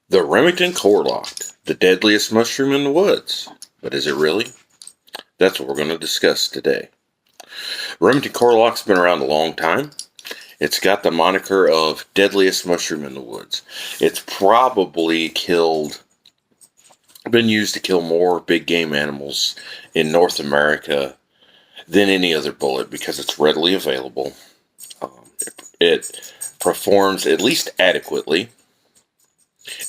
The Remington Core-lokt, the deadliest mushroom in the woods. But is it really? That's what we're going to discuss today. Remington Core-lokt's been around a long time. It's got the moniker of deadliest mushroom in the woods. It's probably been used to kill more big game animals in North America than any other bullet because it's readily available. It performs at least adequately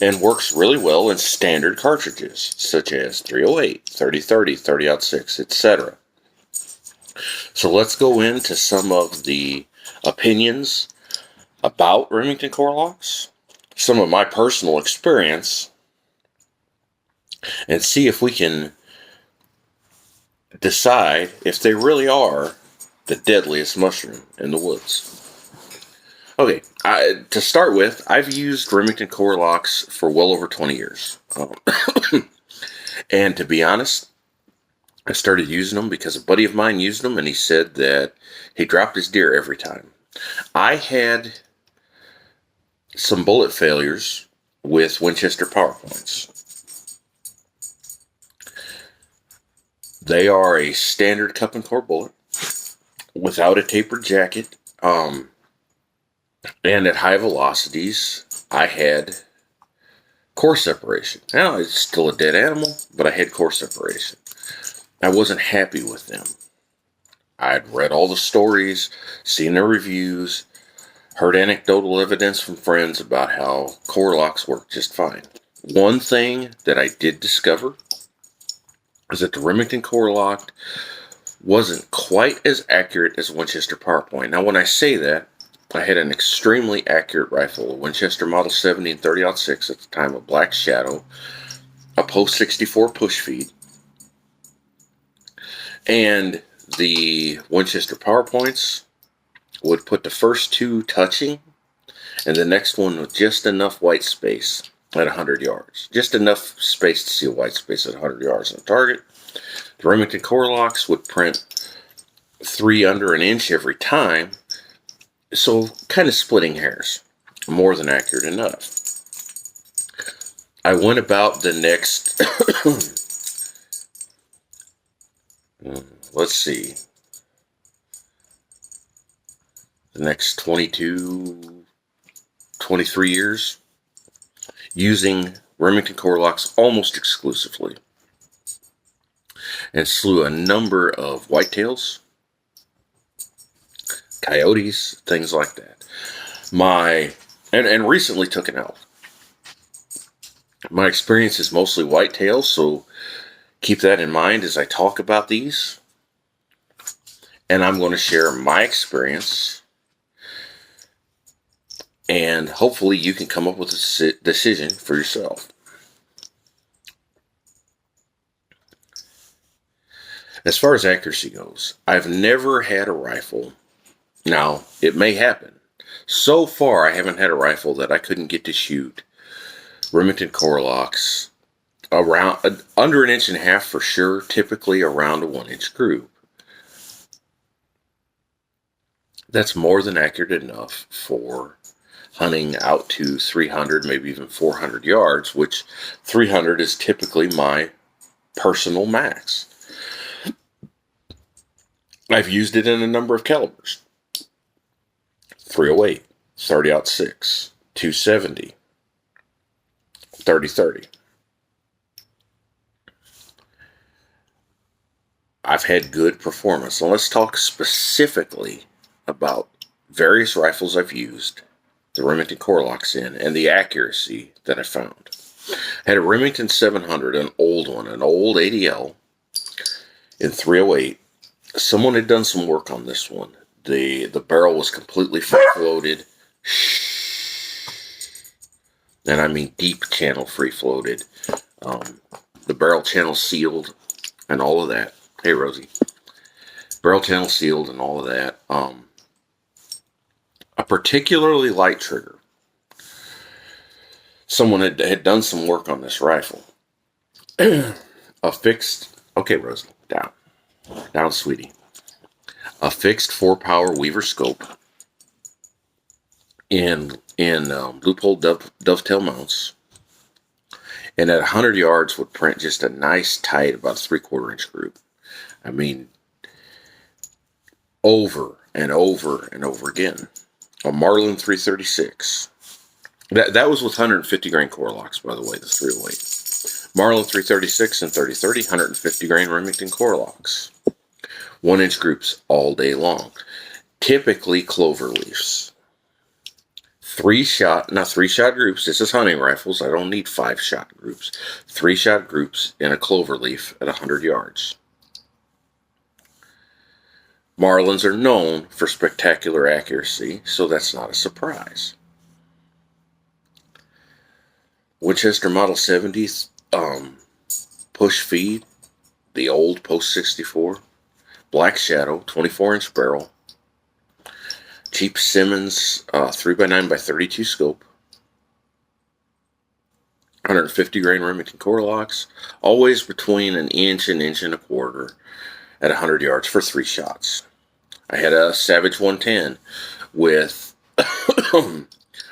and works really well in standard cartridges such as 308, 30-30, 30-06, etc. So let's go into some of the opinions about Remington Core-lokts, some of my personal experience, and see if we can decide if they really are the deadliest mushroom in the woods. Okay, to start with, I've used Remington Core-lokts for well over 20 years. And to be honest, I started using them because a buddy of mine used them and he said that he dropped his deer every time. I had some bullet failures with Winchester PowerPoints. They are a standard cup and core bullet without a tapered jacket. And at high velocities, I had core separation. Now, it's still a dead animal, but I had core separation. I wasn't happy with them. I'd read all the stories, seen the reviews, heard anecdotal evidence from friends about how Core-lokts work just fine. One thing that I did discover is that the Remington Core-lokt wasn't quite as accurate as Winchester PowerPoint. Now, when I say that, I had an extremely accurate rifle, a Winchester Model 70 and 30-06 at the time, a Black Shadow, a Post 64 push feed, and the Winchester PowerPoints would put the first two touching, and the next one with just enough white space at 100 yards. Just enough space to see a white space at 100 yards on target. The Remington Core-lokts would print 3 under an inch every time, so kind of splitting hairs. More than accurate enough. I went about the next, let's see, the next 22, 23 years using Remington Core-lokts almost exclusively, and slew a number of whitetails, coyotes, things like that. And recently took an elk. My experience is mostly whitetails, so keep that in mind as I talk about these. And I'm going to share my experience, and hopefully you can come up with a decision for yourself. As far as accuracy goes, I've never had a rifle. Now, it may happen. So far, I haven't had a rifle that I couldn't get to shoot Remington Core-lokts around under an inch and a half for sure, typically around a 1-inch group. That's more than accurate enough for hunting out to 300, maybe even 400 yards, which 300 is typically my personal max. I've used it in a number of calibers. 308, 30-06, 270, 30-30. I've had good performance. So let's talk specifically about various rifles I've used the Remington Core-lokts in and the accuracy that I found. I had a Remington 700, an old one, an old ADL in 308. Someone had done some work on this one. The barrel was completely free-floated, and I mean deep channel free-floated. The barrel channel sealed and all of that. Hey, Rosie. Barrel channel sealed and all of that. A particularly light trigger. Someone had done some work on this rifle. A fixed... Okay, Rosie, down. Down, sweetie. A fixed 4-power Weaver scope in loophole dovetail mounts And at 100 yards would print just a nice tight, about a 3/4 inch group. I mean, over and over and over again. A Marlin 336. That was with 150 grain Core-lokts, by the way, the 308. Marlin 336 and 3030, 150 grain Remington Core-lokts. 1 inch groups all day long. Typically clover leaves. 3-shot groups. This is hunting rifles. I don't need 5-shot groups. 3-shot groups in a clover leaf at 100 yards. Marlins are known for spectacular accuracy, so that's not a surprise. Winchester Model 70s, push feed, the old Post 64, Black Shadow, 24-inch barrel, cheap Simmons 3x9x32 scope, 150 grain Remington Core-lokts, always between an inch and 1.25 at 100 yards for 3 shots. I had a Savage 110 with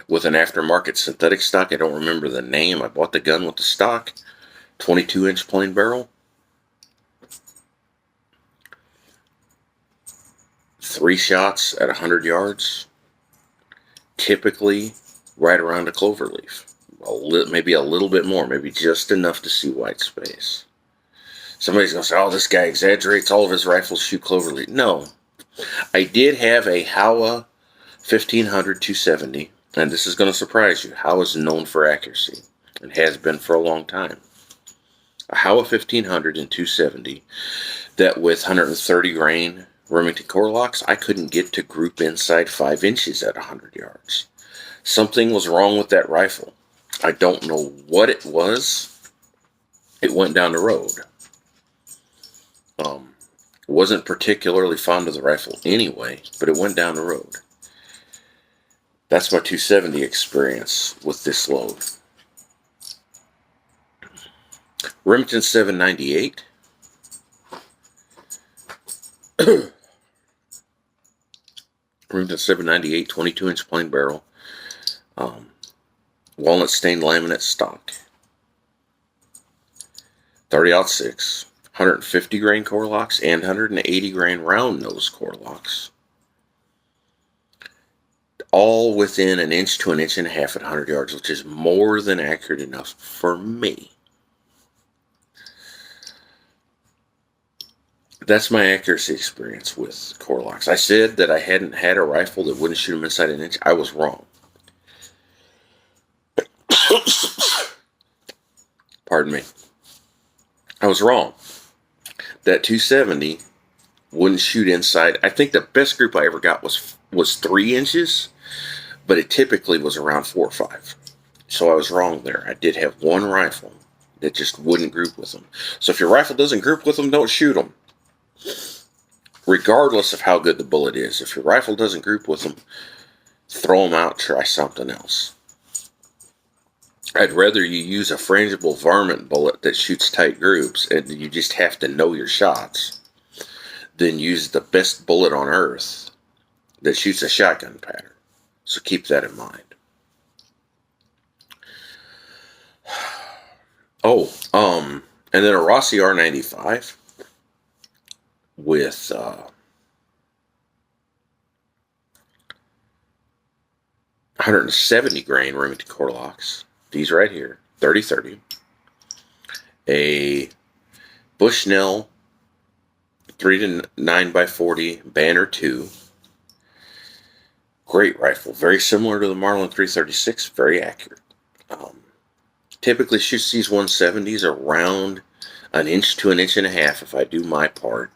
with an aftermarket synthetic stock. I don't remember the name. I bought the gun with the stock. 22-inch plain barrel. 3 shots at 100 yards. Typically right around a clover leaf. Maybe a little bit more. Maybe just enough to see white space. Somebody's going to say, oh, this guy exaggerates. All of his rifles shoot clover leaf. No. I did have a Howa 1500 270. And this is going to surprise you. Howa is known for accuracy. And has been for a long time. A Howa 1500 and 270 that with 130 grain Remington Core-lokts, I couldn't get to group inside 5 inches at 100 yards. Something was wrong with that rifle. I don't know what it was. It went down the road. Wasn't particularly fond of the rifle anyway, but it went down the road. That's my 270 experience with this load. Remington 798. Remington 798, 22-inch plain barrel. Walnut stained laminate stock. 30-06. 150 grain Core-lokts and 180 grain round nose Core-lokts. All within an inch to an inch and a half at 100 yards, which is more than accurate enough for me. That's my accuracy experience with Core-lokts. I said that I hadn't had a rifle that wouldn't shoot them inside an inch. I was wrong. Pardon me. I was wrong. That 270 wouldn't shoot inside. I think the best group I ever got was 3 inches, but it typically was around 4 or 5. So I was wrong there. I did have one rifle that just wouldn't group with them. So if your rifle doesn't group with them, don't shoot them. Regardless of how good the bullet is, if your rifle doesn't group with them, throw them out, try something else. I'd rather you use a frangible varmint bullet that shoots tight groups and you just have to know your shots than use the best bullet on earth that shoots a shotgun pattern. So keep that in mind. And then a Rossi R95 with 170 grain Remington Core-lokts. These right here, 30-30. A Bushnell 3x9x40 Banner 2. Great rifle, very similar to the Marlin 336, very accurate. Typically shoots these 170s around an inch to an inch and a half if I do my part.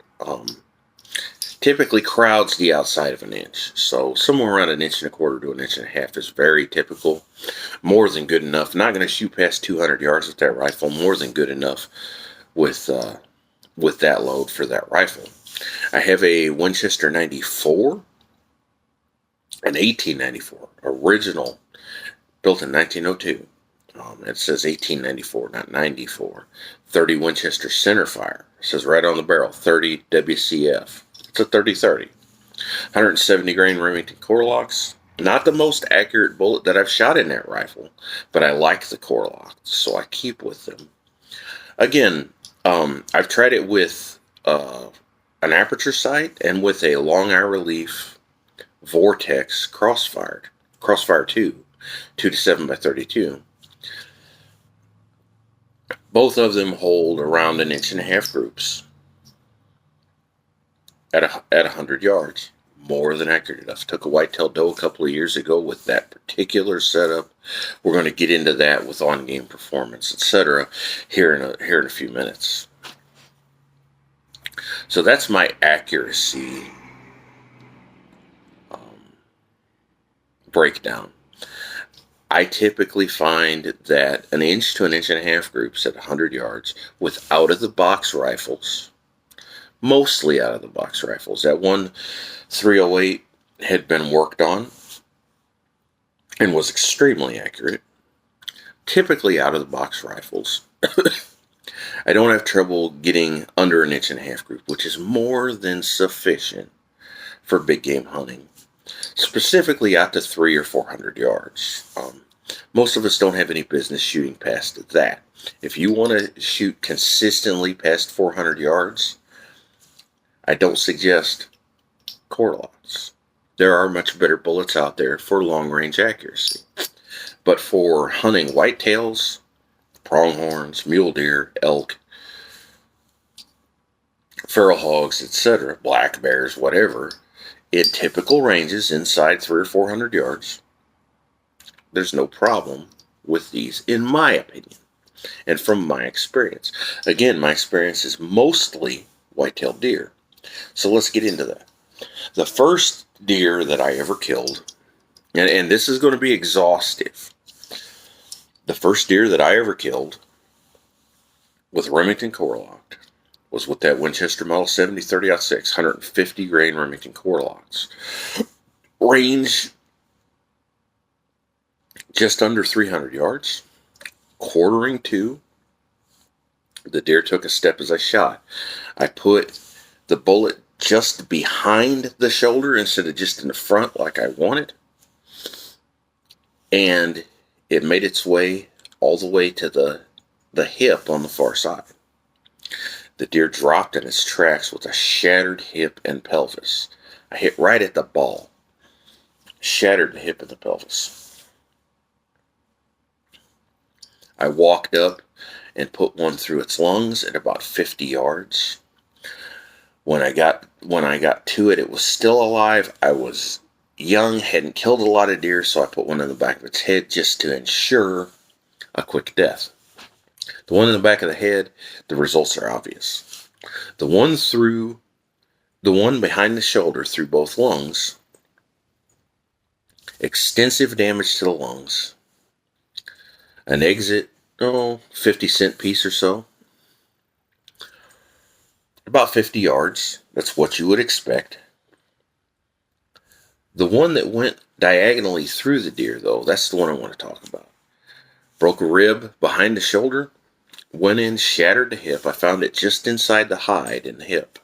Typically crowds the outside of an inch. So somewhere around an inch and a quarter to an inch and a half is very typical. More than good enough. Not going to shoot past 200 yards with that rifle. More than good enough with that load for that rifle. I have a Winchester 94, an 1894, original, built in 1902. It says 1894, not 94. 30 Winchester centerfire. It says right on the barrel, 30 WCF. It's a 30-30. 170 grain Remington Core-lokts, Not the most accurate bullet that I've shot in that rifle, but I like the Core-lokt, so I keep with them. Again, I've tried it with an aperture sight and with a long eye relief Vortex Crossfire 2, 2 to 7 by 32. Both of them hold around 1.5 groups at 100 yards. More than accurate enough. Took a whitetail doe a couple of years ago with that particular setup. We're going to get into that with on-game performance, etc. here in a few minutes. So that's my accuracy breakdown. I typically find that 1 inch to 1.5 inch groups at 100 yards with out-of-the-box rifles, mostly out-of-the-box rifles. That one 308 had been worked on and was extremely accurate. Typically out-of-the-box rifles. I don't have trouble getting under 1.5 inch group, which is more than sufficient for big game hunting. Specifically out to 300 or 400 yards. Most of us don't have any business shooting past that. If you want to shoot consistently past 400 yards, I don't suggest Core-lokts. There are much better bullets out there for long range accuracy. But for hunting whitetails, pronghorns, mule deer, elk, feral hogs, etc., black bears, whatever, in typical ranges inside 300 or 400 yards, there's no problem with these, in my opinion, and from my experience. Again, my experience is mostly white-tailed deer. So let's get into that. The first deer that I ever killed, and this is going to be exhaustive, the first deer that I ever killed with Remington Core-lokt was with that Winchester Model 70 30-06, 150 grain Remington Core-lokts. Range just under 300 yards, quartering to. The deer took a step as I shot. I put the bullet just behind the shoulder instead of just in the front like I wanted. And it made its way all the way to the hip on the far side. The deer dropped in its tracks with a shattered hip and pelvis. I hit right at the ball. Shattered the hip and the pelvis. I walked up and put one through its lungs at about 50 yards. When I got to it, it was still alive. I was young, hadn't killed a lot of deer, so I put one in the back of its head just to ensure a quick death. The one in the back of the head, the results are obvious. The one behind the shoulder through both lungs, extensive damage to the lungs, an exit, 50-cent piece or so, about 50 yards. That's what you would expect. The one that went diagonally through the deer, though, that's the one I want to talk about. Broke a rib behind the shoulder, went in, shattered the hip. I found it just inside the hide in the hip.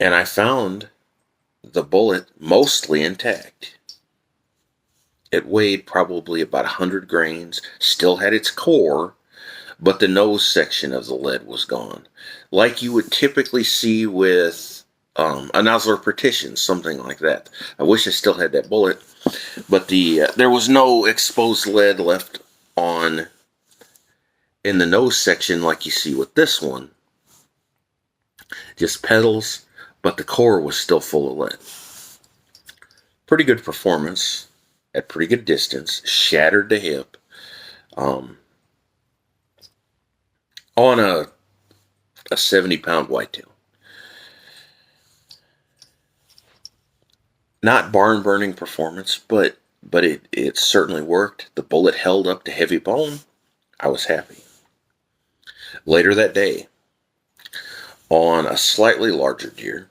And I found the bullet mostly intact. It weighed probably about 100 grains, still had its core, but the nose section of the lead was gone. Like you would typically see with a nozzler partition, something like that. I wish I still had that bullet, but there was no exposed lead left on in the nose section like you see with this one. Just petals, but the core was still full of lead. Pretty good performance at pretty good distance. Shattered the hip. On a 70-pound whitetail. Not barn-burning performance, but it certainly worked. The bullet held up to heavy bone. I was happy. Later that day, on a slightly larger deer,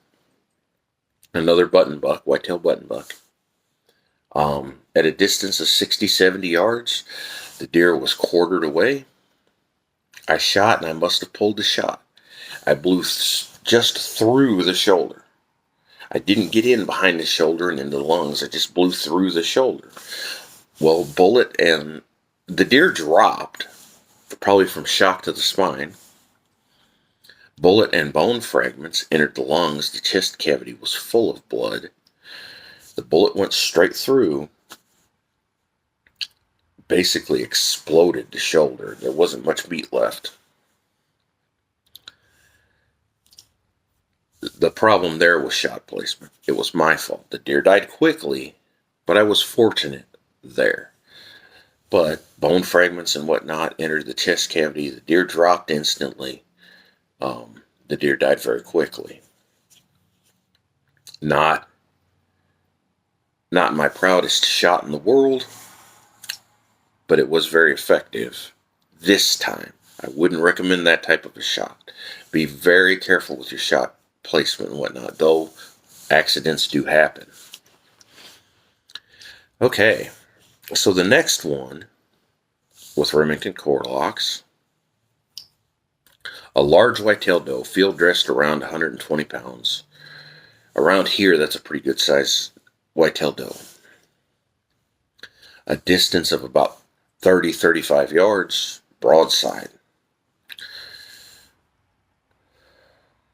another button buck, whitetail button buck, at a distance of 60, 70 yards, the deer was quartered away. I shot, and I must have pulled the shot. I blew just through the shoulder. I didn't get in behind the shoulder and into the lungs. I just blew through the shoulder. Well, bullet and the deer dropped, probably from shock to the spine. Bullet and bone fragments entered the lungs. The chest cavity was full of blood. The bullet went straight through, basically exploded the shoulder. There wasn't much meat left. The problem there was shot placement. It was my fault. The deer died quickly, but I was fortunate there. But bone fragments and whatnot entered the chest cavity. The deer dropped instantly. The deer died very quickly. Not my proudest shot in the world, but it was very effective this time. I wouldn't recommend that type of a shot. Be very careful with your shot placement and whatnot, though accidents do happen. Okay, so the next one with Remington Core-lokts, a large white-tailed doe, field dressed around 120 pounds. Around here, that's a pretty good size white-tailed doe. A distance of about 30-35 yards, broadside.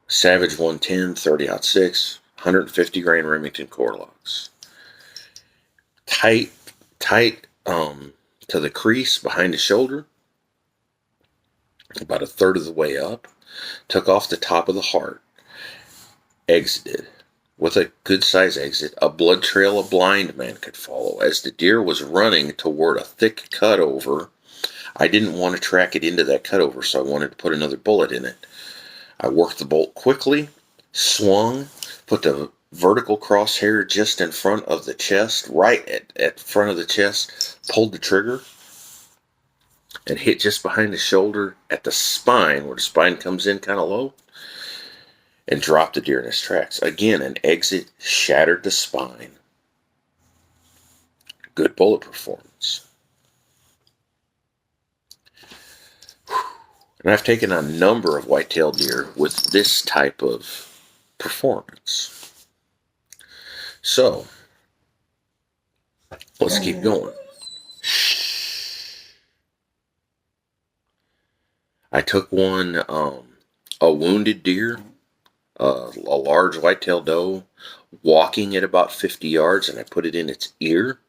Savage 110, 30-06, 150 grain Remington Core-lokts. Tight to the crease behind the shoulder, about a third of the way up. Took off the top of the heart. Exited. With a good size exit, a blood trail a blind man could follow. As the deer was running toward a thick cutover, I didn't want to track it into that cutover, so I wanted to put another bullet in it. I worked the bolt quickly, swung, put the vertical crosshair just in front of the chest, right at front of the chest, pulled the trigger, and hit just behind the shoulder at the spine, where the spine comes in kind of low, and dropped the deer in his tracks. Again, an exit shattered the spine. Good bullet performance. And I've taken a number of white-tailed deer with this type of performance. So, let's keep going. I took one, a wounded deer, a large white-tailed doe, walking at about 50 yards, and I put it in its ear.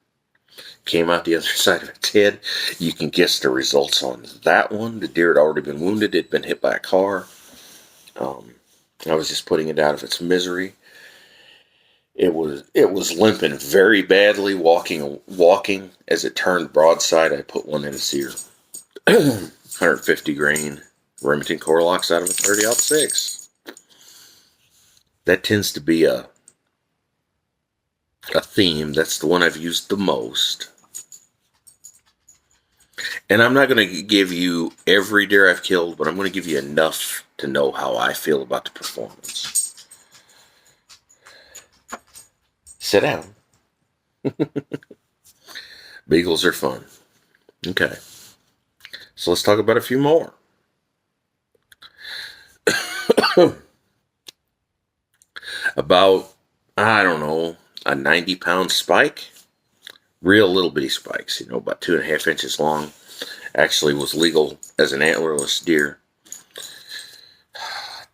Came out the other side of its head. You can guess the results on that one. The deer had already been wounded. It had been hit by a car. I was just putting it out of its misery. It was limping very badly, walking. As it turned broadside, I put one in its ear. 150 grain Remington Core-lokts out of a 30-06. That tends to be a theme. That's the one I've used the most. And I'm not going to give you every deer I've killed, but I'm going to give you enough to know how I feel about the performance. Sit down. Beagles are fun. Okay. So let's talk about a few more. About, I don't know, a 90-pound spike. Real little bitty spikes, about 2.5 inches long. Actually was legal as an antlerless deer.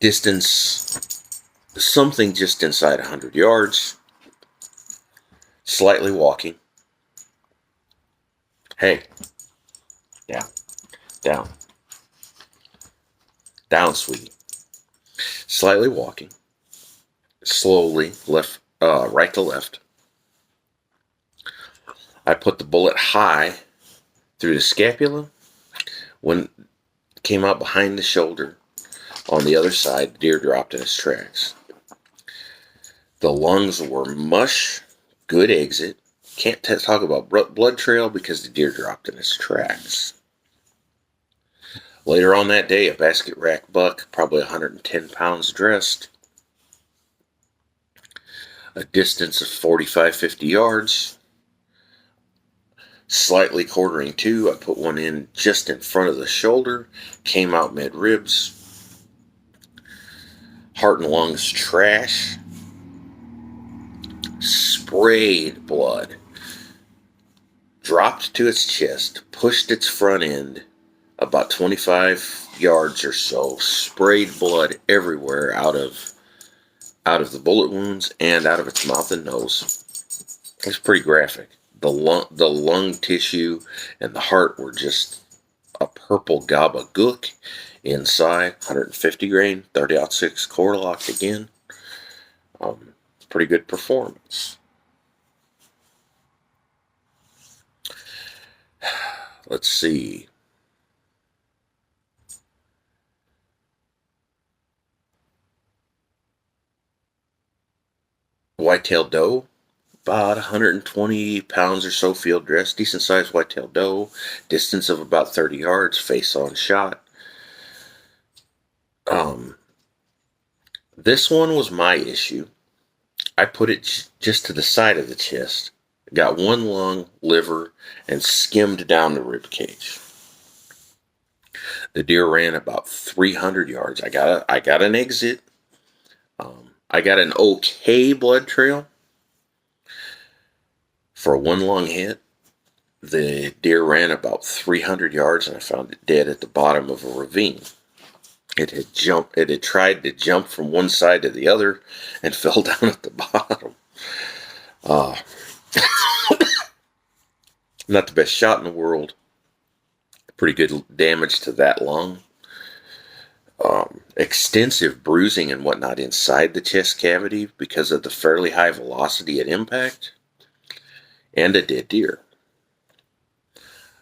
Distance, something just inside 100 yards. Slightly walking. Hey. Down. Down, sweetie. Slightly walking. Slowly, right to left. I put the bullet high through the scapula. When it came out behind the shoulder, on the other side, the deer dropped in his tracks. The lungs were mush, good exit. Can't talk about blood trail because the deer dropped in his tracks. Later on that day, a basket rack buck, probably 110 pounds dressed. A distance of 45-50 yards. Slightly quartering to, I put one in just in front of the shoulder. Came out mid-ribs. Heart and lungs trash. sprayed blood. Dropped to its chest, pushed its front end about 25 yards or so, sprayed blood everywhere out of the bullet wounds and out of its mouth and nose. It's pretty graphic. The lung tissue and the heart were just a purple gabagook inside. 150 grain, 30-06 Core-lokt again. Pretty good performance. Let's see. White-tailed doe, about 120 pounds or so, field dress, decent sized white-tailed doe, distance of about 30 yards, face on shot. This one was my issue. I put it just to the side of the chest, got one lung, liver, and skimmed down the rib cage. The deer ran about 300 yards. I got an exit. I got an okay blood trail for a one lung hit. The deer ran about 300 yards, and I found it dead at the bottom of a ravine. It had tried to jump from one side to the other and fell down at the bottom. Not the best shot in the world. Pretty good damage to that lung. Extensive bruising and whatnot inside the chest cavity because of the fairly high velocity at impact. And a dead deer.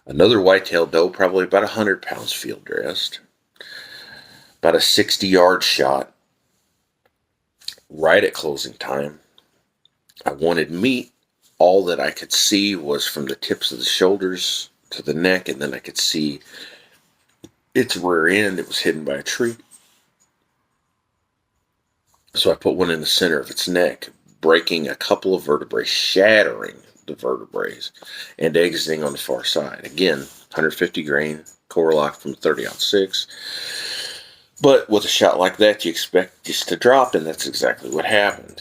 Another white-tailed doe, probably about 100 pounds field dressed. About a 60-yard shot. Right at closing time. I wanted meat. All that I could see was from the tips of the shoulders to the neck, and then I could see its rear end. It was hidden by a tree. So I put one in the center of its neck, breaking a couple of vertebrae, shattering the vertebrae, and exiting on the far side. Again, 150 grain, Core-lokt from 30-06. But with a shot like that, you expect just to drop, and that's exactly what happened.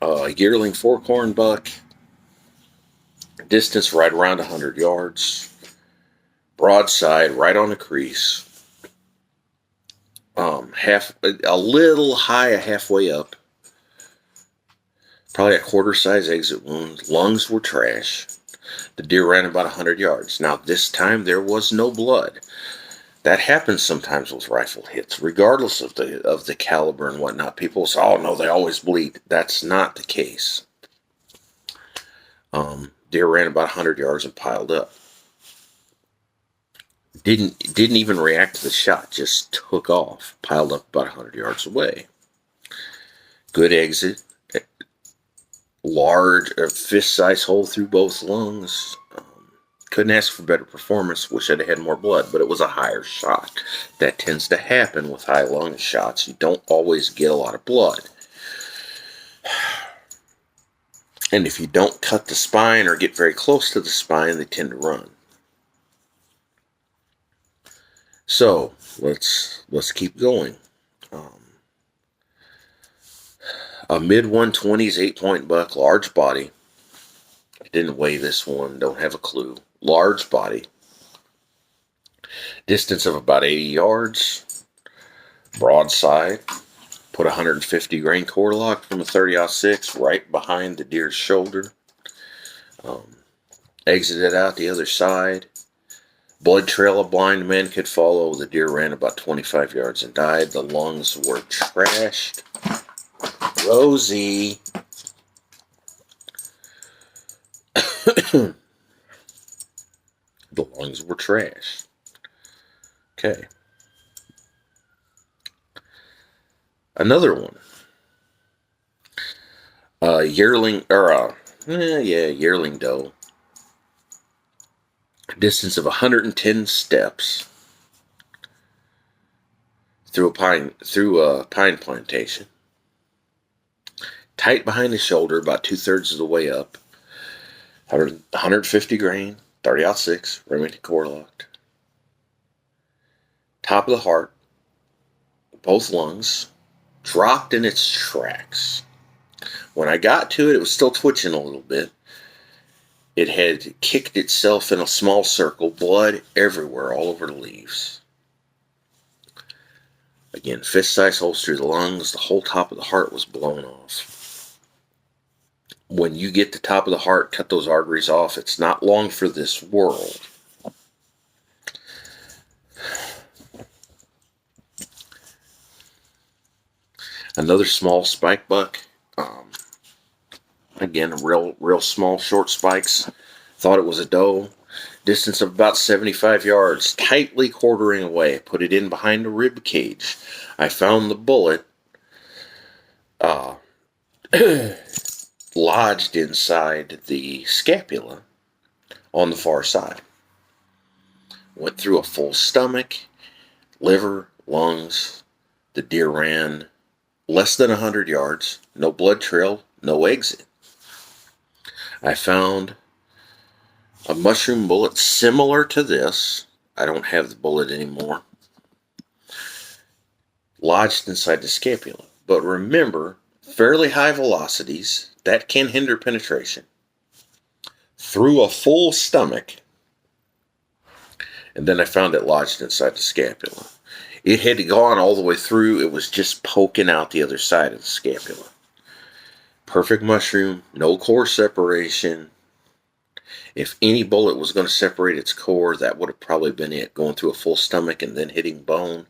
A yearling fork-horn buck, distance right around 100 yards, broadside right on the crease, a little high, halfway up, probably a quarter-size exit wound. Lungs were trash. The deer ran about 100 yards. Now, this time there was no blood. That happens sometimes with rifle hits, regardless of the caliber and whatnot. People say, "Oh no, they always bleed." That's not the case. Deer ran about 100 yards and piled up. Didn't even react to the shot. Just took off. Piled up about 100 yards away. Good exit. Large, fist-sized hole through both lungs. Couldn't ask for better performance. Wish I'd had more blood, but it was a higher shot. That tends to happen with high lung shots. You don't always get a lot of blood. And if you don't cut the spine or get very close to the spine, they tend to run. So let's keep going. A mid-120s 8-point buck, large body. I didn't weigh this one, don't have a clue. Large body. Distance of about 80 yards. Broadside. Put 150 grain Core-lokt from a 30-06 right behind the deer's shoulder. Exited out the other side. Blood trail a blind man could follow. The deer ran about 25 yards and died. The lungs were trashed. Rosie. The lungs were trashed. Okay. Another one. Yearling doe. Distance of 110 steps through a pine plantation. Tight behind the shoulder, about 2/3 of the way up. 150 grain, 30-06, Remington Core-lokt. Top of the heart, both lungs, dropped in its tracks. When I got to it, it was still twitching a little bit. It had kicked itself in a small circle, blood everywhere, all over the leaves. Again, fist-sized holes through the lungs. The whole top of the heart was blown off. When you get the top of the heart, cut those arteries off, it's not long for this world. Another small spike buck. Again, real small, short spikes. Thought it was a doe. Distance of about 75 yards, tightly quartering away. Put it in behind the rib cage. I found the bullet lodged inside the scapula on the far side. Went through a full stomach, liver, lungs. The deer ran less than 100 yards. No blood trail, no exit. I found a mushroom bullet similar to this. I don't have the bullet anymore. Lodged inside the scapula. But remember, fairly high velocities, that can hinder penetration. Through a full stomach. And then I found it lodged inside the scapula. It had gone all the way through. It was just poking out the other side of the scapula. Perfect mushroom, no core separation. If any bullet was going to separate its core, that would have probably been it, going through a full stomach and then hitting bone.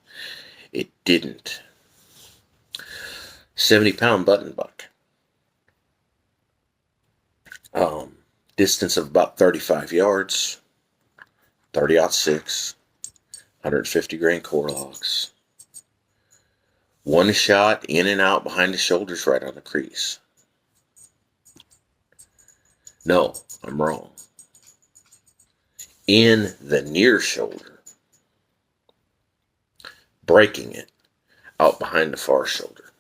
It didn't. 70-pound button buck. Distance of about 35 yards. 30-06. 150 grain Core-lokts. One shot in and out behind the shoulders right on the crease. No, I'm wrong. In the near shoulder. Breaking it out behind the far shoulder.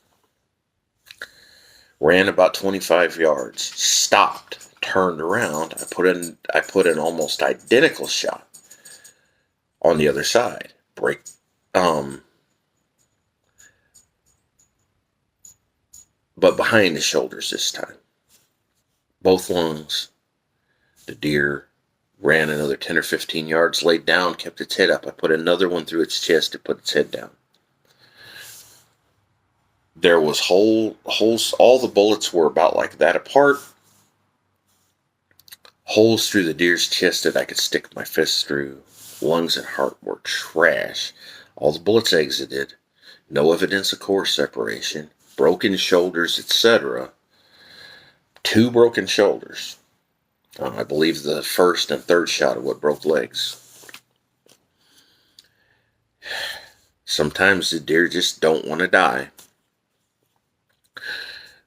Ran about 25 yards. Stopped. Turned around. I put in almost identical shot on the other side. But behind the shoulders this time. Both lungs. The deer ran another 10 or 15 yards, laid down, kept its head up. I put another one through its chest to put its head down. There was holes, all the bullets were about like that apart. Holes through the deer's chest that I could stick my fist through. Lungs and heart were trash. All the bullets exited. No evidence of core separation. Broken shoulders, etc. 2 broken shoulders. I believe the first and third shot of what broke legs. Sometimes the deer just don't want to die.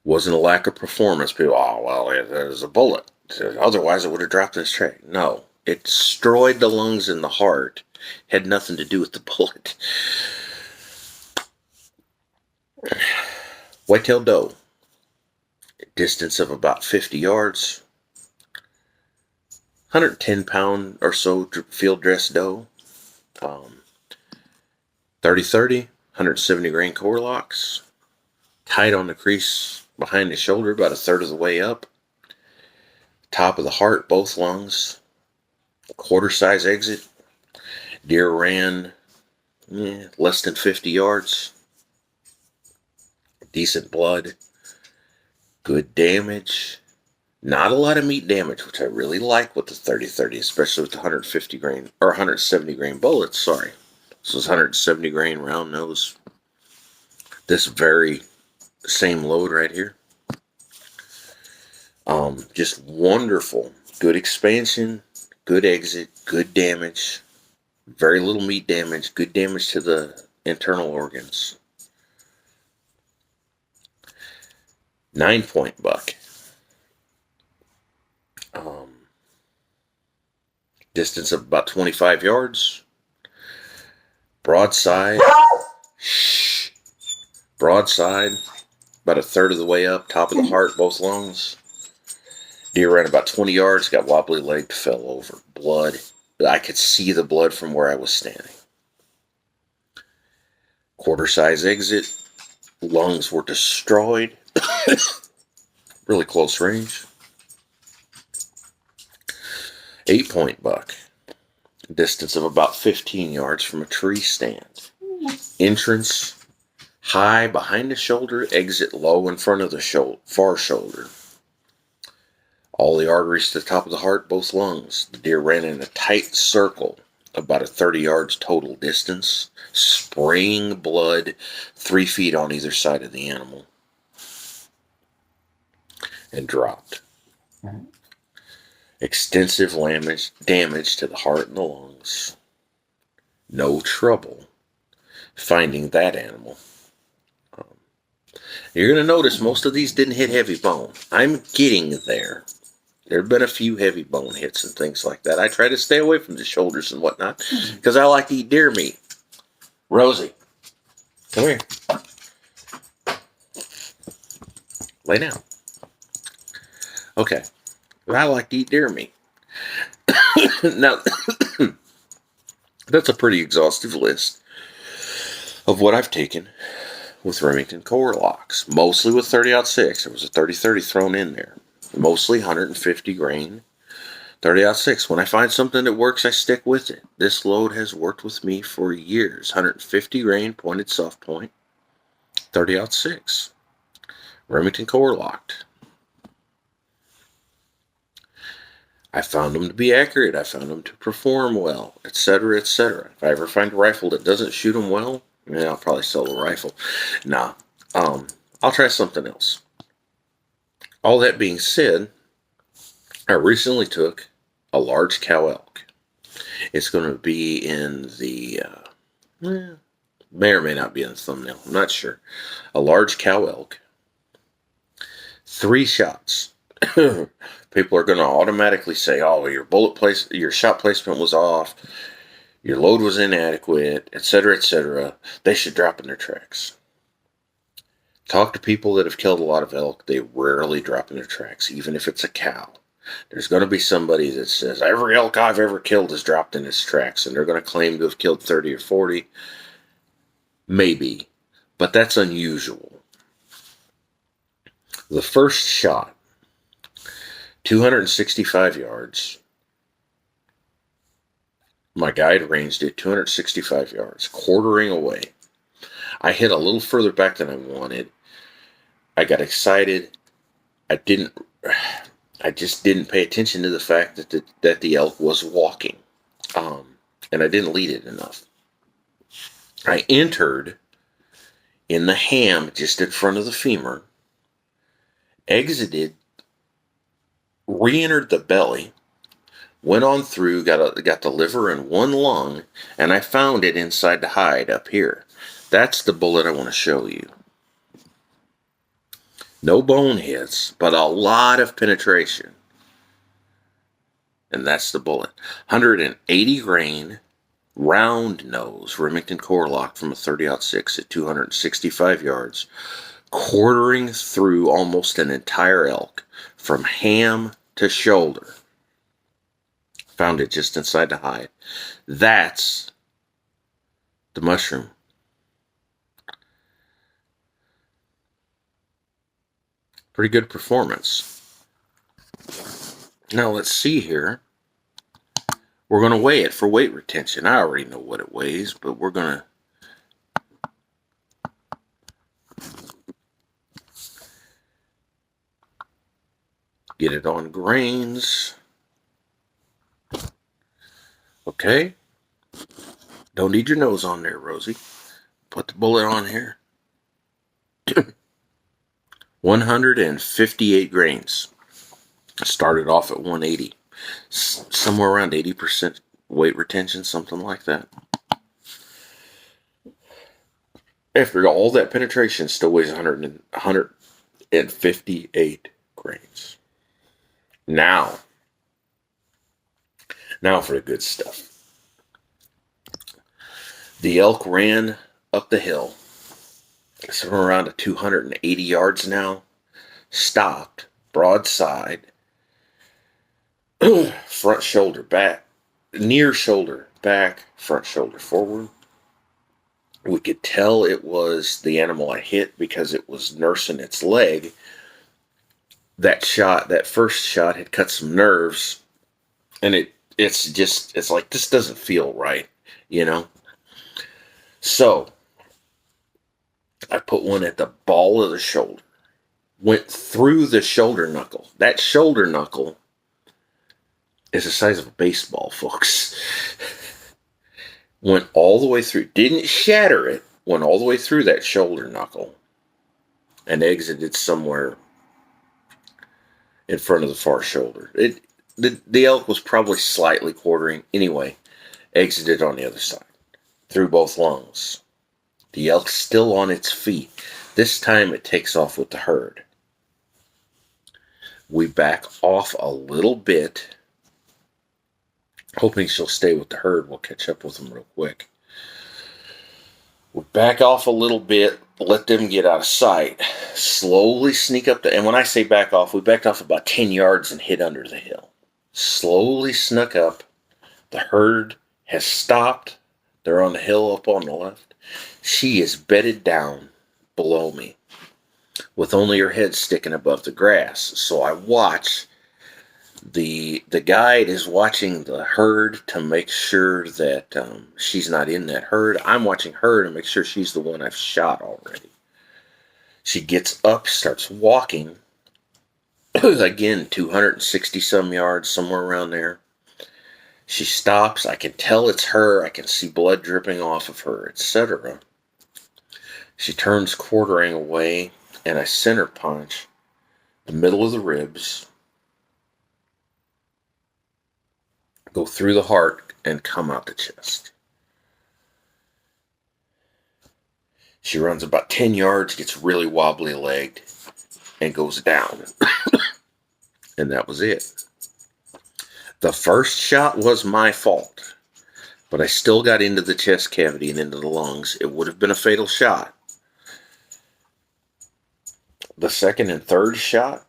Wasn't a lack of performance. People, oh, well, there's a bullet. Otherwise, it would have dropped in his track. No. It destroyed the lungs and the heart. Had nothing to do with the bullet. Whitetail doe. Distance of about 50 yards. 110-pound or so field dress doe. 30-30, 170 grain Core-lokts. Tight on the crease behind the shoulder, about a third of the way up. Top of the heart, both lungs. Quarter size exit. Deer ran less than 50 yards. Decent blood. Good damage. Not a lot of meat damage, which I really like with the 30-30, especially with the 150 grain, or 170 grain bullets, sorry. This was 170 grain round nose. This very same load right here. Just wonderful. Good expansion, good exit, good damage. Very little meat damage, good damage to the internal organs. 9-point buck. Distance of about 25 yards. Broadside. Broadside. About a third of the way up. Top of the heart, both lungs. Deer ran about 20 yards. Got wobbly legged, fell over. Blood. I could see the blood from where I was standing. Quarter size exit. Lungs were destroyed. really close range. 8-point buck. Distance of about 15 yards from a tree stand. Entrance high behind the shoulder, exit low in front of the far shoulder. All the arteries to the top of the heart, both lungs. The deer ran in a tight circle, about a 30 yards total distance, spraying blood 3 feet on either side of the animal, and dropped. Extensive damage to the heart and the lungs. No trouble finding that animal. You're going to notice most of these didn't hit heavy bone. I'm getting there. There have been a few heavy bone hits and things like that. I try to stay away from the shoulders and whatnot because I like to eat deer meat. Rosie, come here. Lay down. Okay. I like to eat deer meat. Now, that's a pretty exhaustive list of what I've taken with Remington Core-lokts, mostly with 30-06. There was a 30-30 thrown in there. Mostly 150 grain 30-06. When I find something that works, I stick with it. This load has worked with me for years. 150 grain pointed soft point 30-06. Remington Core-lokt. I found them to be accurate. I found them to perform well, etc., etc. If I ever find a rifle that doesn't shoot them well, I'll probably sell the rifle. Nah, I'll try something else. All that being said, I recently took a large cow elk. It's going to be in the, may or may not be in the thumbnail. I'm not sure. A large cow elk. 3 shots. People are going to automatically say, "Oh, your shot placement was off, your load was inadequate, etc., etc." They should drop in their tracks. Talk to people that have killed a lot of elk. They rarely drop in their tracks, even if it's a cow. There's going to be somebody that says, "Every elk I've ever killed has dropped in its tracks," and they're going to claim to have killed 30 or 40. Maybe, but that's unusual. The first shot, 265 yards. My guide ranged it 265 yards, quartering away. I hit a little further back than I wanted. I got excited. I just didn't pay attention to the fact that the elk was walking. And I didn't lead it enough. I entered in the ham just in front of the femur, exited, re-entered the belly, went on through, got the liver and 1 lung, and I found it inside the hide up here. That's the bullet I want to show you. No bone hits, but a lot of penetration. And that's the bullet. 180 grain, round nose, Remington Core-lokt from a 30-06 at 265 yards, quartering through almost an entire elk, from ham to shoulder. Found it just inside the hide. That's the mushroom. Pretty good performance. Now let's see here. We're going to weigh it for weight retention. I already know what it weighs, but we're going to get it on grains. Okay. Don't need your nose on there, Rosie. Put the bullet on here. 158 grains. Started off at 180. Somewhere around 80% weight retention, something like that. After all that penetration, still weighs 158 grains. Now for the good stuff. The elk ran up the hill. Somewhere around 280 yards now. Stopped, broadside, front shoulder back, near shoulder back, front shoulder forward. We could tell it was the animal I hit because it was nursing its leg that first shot had cut some nerves, and it's like, this doesn't feel right, you know? So I put one at the ball of the shoulder, went through the shoulder knuckle. That shoulder knuckle is the size of a baseball, folks. Went all the way through, didn't shatter it, went all the way through that shoulder knuckle and exited somewhere in front of the far shoulder. The elk was probably slightly quartering. Anyway, exited on the other side, through both lungs. The elk's still on its feet. This time it takes off with the herd. We back off a little bit, hoping she'll stay with the herd. We'll catch up with them real quick. We back off a little bit, let them get out of sight, slowly sneak up and when I say back off, we backed off about 10 yards and hid under the hill. Slowly snuck up. The herd has stopped. They're on the hill up on the left. She is bedded down below me with only her head sticking above the grass. So I watch. The guide is watching the herd to make sure that she's not in that herd. I'm watching her to make sure she's the one I've shot already. She gets up, starts walking. Again, 260 some yards, somewhere around there. She stops. I can tell it's her. I can see blood dripping off of her, etc. She turns quartering away, and I center punch the middle of the ribs, go through the heart, and come out the chest. She runs about 10 yards, gets really wobbly-legged, and goes down. And that was it. The first shot was my fault, but I still got into the chest cavity and into the lungs. It would have been a fatal shot. The second and third shot,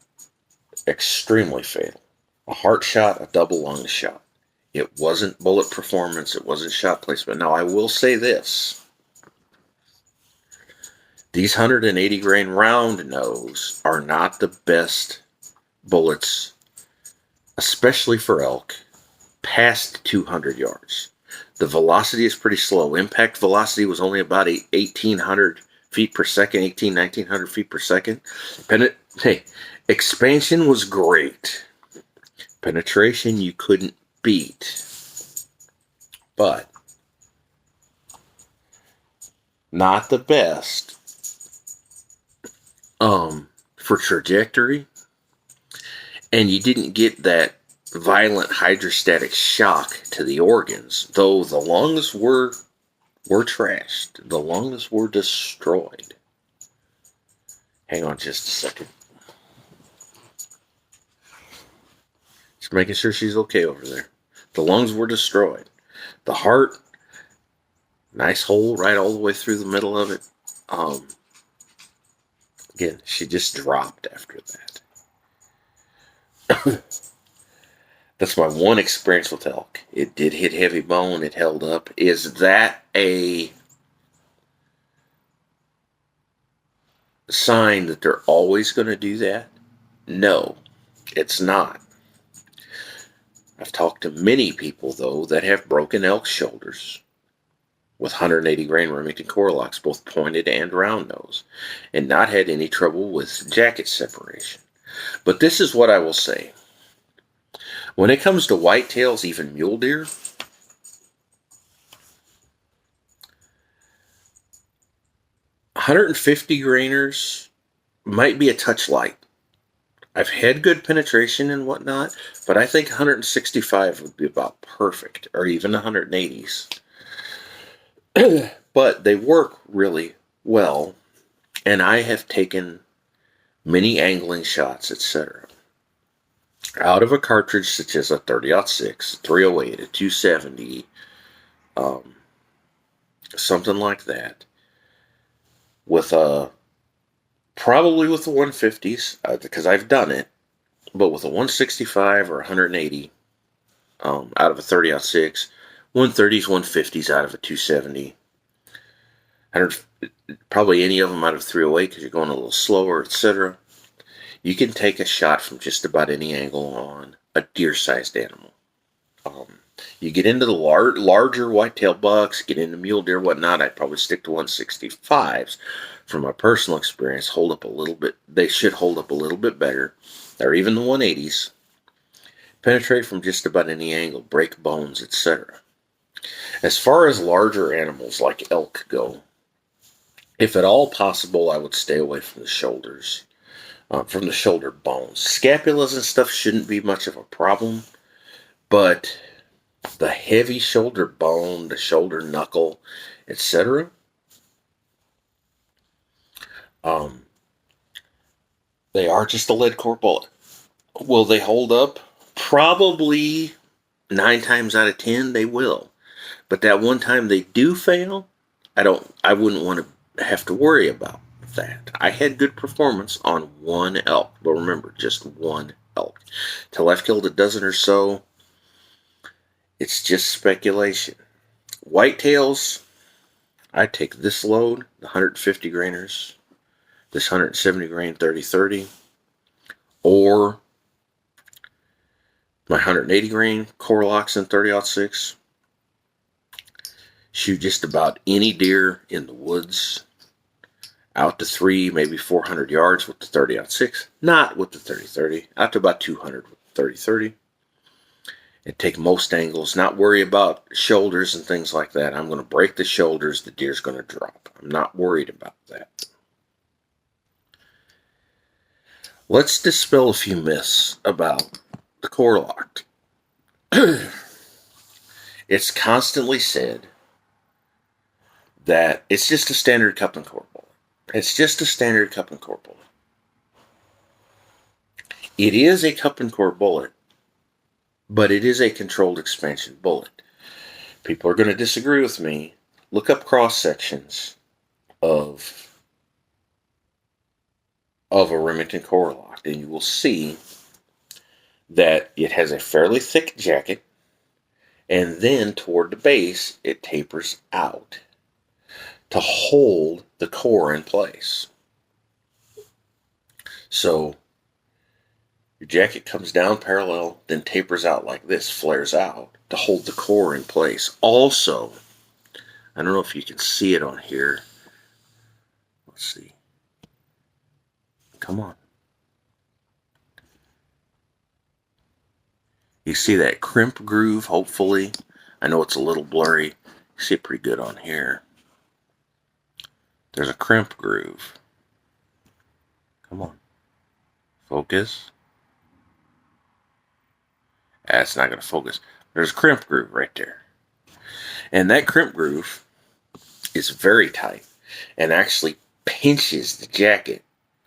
extremely fatal. A heart shot, a double lung shot. It wasn't bullet performance. It wasn't shot placement. Now, I will say this. These 180 grain round nose are not the best bullets, especially for elk, past 200 yards. The velocity is pretty slow. Impact velocity was only about 1,800 feet per second, 1,900 feet per second. Expansion was great. Penetration you couldn't beat. But not the best for trajectory. And you didn't get that violent hydrostatic shock to the organs, though the lungs were trashed. The lungs were destroyed. Hang on just a second. Just making sure she's okay over there. The lungs were destroyed. The heart, nice hole right all the way through the middle of it. Again, she just dropped after that. That's my one experience with elk. It did hit heavy bone. It held up. Is that a sign that they're always going to do that? No, it's not. I've talked to many people, though, that have broken elk shoulders with 180 grain Remington Core-lokts, both pointed and round nose, and not had any trouble with jacket separation. But this is what I will say. When it comes to whitetails, even mule deer, .150 grainers might be a touch light. I've had good penetration and whatnot, but I think 165 would be about perfect, or even 180s. But they work really well, and I have taken many angling shots, etc. out of a cartridge such as a 30-06, 308, a 270, something like that, with probably with the 150s, because I've done it, but with a 165 or 180 out of a 30-06, 130s, 150s out of a 270, probably any of them out of 308 because you're going a little slower, etc. You can take a shot from just about any angle on a deer-sized animal. You get into the larger whitetail bucks, get into mule deer, whatnot, I'd probably stick to 165s. From my personal experience, hold up a little bit. They should hold up a little bit better. Or even the 180s. Penetrate from just about any angle, break bones, etc. As far as larger animals like elk go, if at all possible, I would stay away from the shoulders, from the shoulder bones. Scapulas and stuff shouldn't be much of a problem, but the heavy shoulder bone, the shoulder knuckle, etc., they are just a lead core bullet. Will they hold up? Probably 9 times out of 10 they will. But that one time they do fail, I wouldn't want to have to worry about that. I had good performance on one elk, but remember, just one elk. Till I've killed a dozen or so, it's just speculation. Whitetails, I take this load, the 150 grainers, this 170 grain 30-30, or my 180 grain Core-lokts in 30-06. Shoot just about any deer in the woods, out to 3, maybe 400 yards with the 30-06, not with the 30-30, out to about 200 with the 30-30. And take most angles, not worry about shoulders and things like that. I'm going to break the shoulders, the deer's going to drop. I'm not worried about that. Let's dispel a few myths about the Core-lokt. It's constantly said that it's just a standard cup and core bullet. It's just a standard cup and core bullet. It is a cup and core bullet, but it is a controlled expansion bullet. People are going to disagree with me. Look up cross sections of a Remington Core-lokt, and you will see that it has a fairly thick jacket, and then toward the base it tapers out to hold the core in place. So your jacket comes down parallel, then tapers out like this, flares out to hold the core in place. Also, I don't know if you can see it on here. Let's see. Come on. You see that crimp groove, hopefully. I know it's a little blurry. You see it pretty good on here. There's a crimp groove. Come on. Focus. That's not going to focus. There's a crimp groove right there. And that crimp groove is very tight and actually pinches the jacket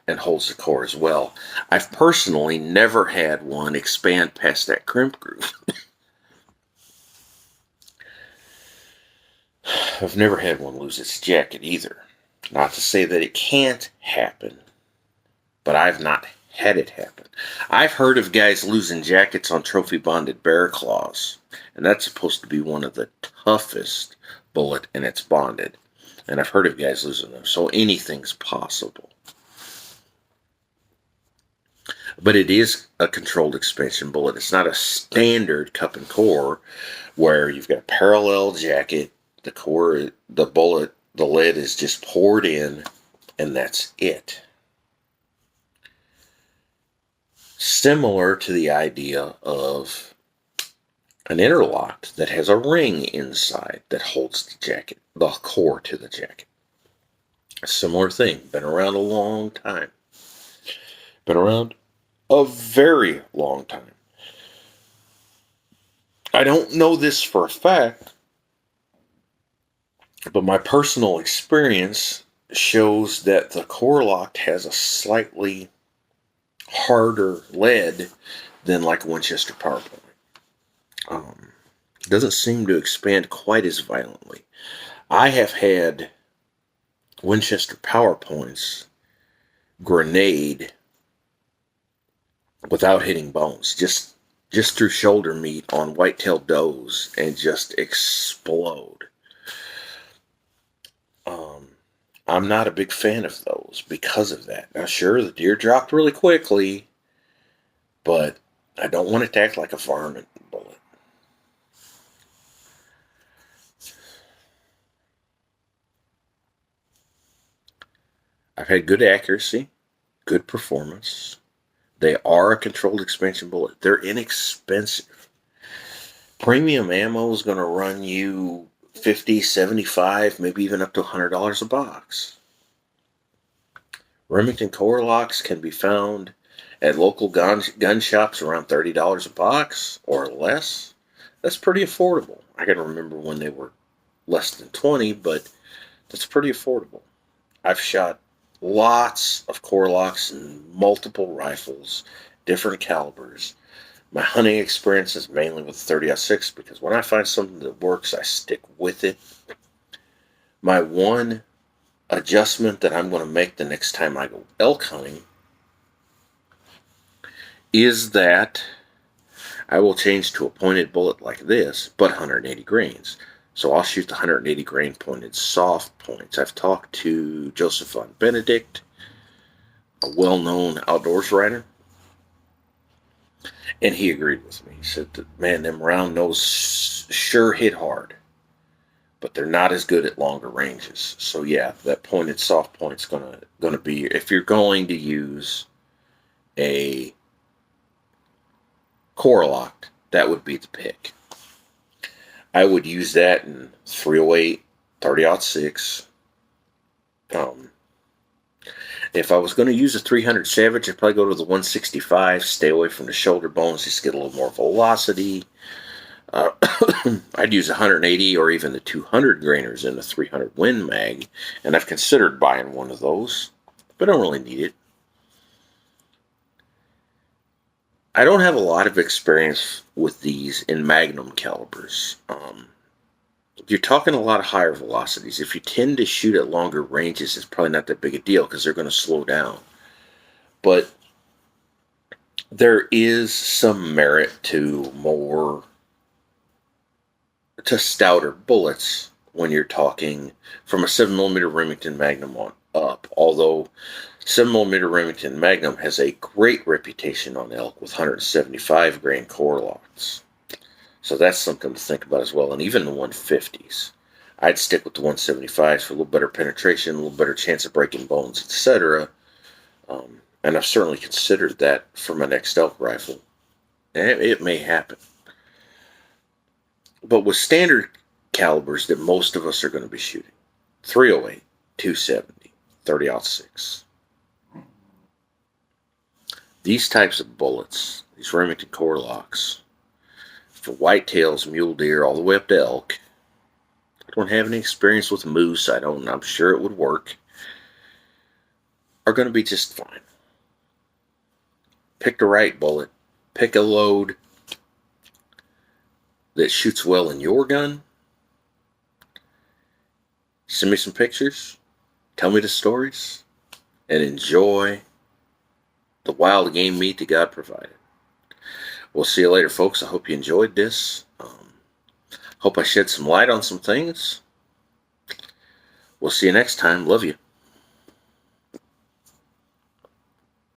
and holds the core as well. I've personally never had one expand past that crimp groove. I've never had one lose its jacket either. Not to say that it can't happen, but I've not had it happen. I've heard of guys losing jackets on trophy bonded bear claws, and that's supposed to be one of the toughest bullet, and it's bonded. And I've heard of guys losing them, so anything's possible. But it is a controlled expansion bullet. It's not a standard cup and core where you've got a parallel jacket, the core, the bullet, the lead is just poured in, and that's it. Similar to the idea of an interlock that has a ring inside that holds the jacket, the core to the jacket. A similar thing. Been around a long time. Been around a very long time. I don't know this for a fact, but my personal experience shows that the Core-lokt has a slightly harder lead than like a Winchester PowerPoint. It doesn't seem to expand quite as violently. I have had Winchester PowerPoints grenade without hitting bones, just through shoulder meat on white-tailed does and just explode. I'm not a big fan of those because of that. Now, sure, the deer dropped really quickly, but I don't want it to act like a varmint bullet. I've had good accuracy, good performance. They are a controlled expansion bullet. They're inexpensive. Premium ammo is going to run you $50, $75, maybe even up to $100 a box. Remington Core-lokts can be found at local gun shops around $30 a box or less. That's pretty affordable. I can remember when they were less than 20, but that's pretty affordable. I've shot lots of Core-lokts in multiple rifles, different calibers. My hunting experience is mainly with 30-06 because when I find something that works, I stick with it. My one adjustment that I'm going to make the next time I go elk hunting is that I will change to a pointed bullet like this, but 180 grains. So I'll shoot the 180 grain pointed soft points. I've talked to Joseph von Benedict, a well-known outdoors writer, and he agreed with me. He said that, man, them round nose sure hit hard, but they're not as good at longer ranges. So yeah, that pointed soft point's gonna be, if you're going to use a Core-lokt, that would be the pick. I would use that in 308, 30-06. If I was going to use a 300 Savage, I'd probably go to the 165, stay away from the shoulder bones, just get a little more velocity. I'd use 180 or even the 200 grainers in the 300 Win Mag, and I've considered buying one of those, but I don't really need it. I don't have a lot of experience with these in Magnum calibers. If you're talking a lot of higher velocities, if you tend to shoot at longer ranges, it's probably not that big a deal because they're going to slow down. But there is some merit to stouter bullets when you're talking from a 7mm Remington Magnum on up. Although 7mm Remington Magnum has a great reputation on elk with 175 grain Core-lokts. So that's something to think about as well. And even the 150s. I'd stick with the 175s for a little better penetration, a little better chance of breaking bones, etc. And I've certainly considered that for my next elk rifle. And it may happen. But with standard calibers that most of us are going to be shooting, 308, 270, 30-06. These types of bullets, these Remington Core-lokts, for whitetails, mule deer, all the way up to elk. I don't have any experience with moose. I'm sure it would work. Are going to be just fine. Pick the right bullet. Pick a load that shoots well in your gun. Send me some pictures. Tell me the stories. And enjoy the wild game meat that God provided. We'll see you later, folks. I hope you enjoyed this. Hope I shed some light on some things. We'll see you next time. Love you.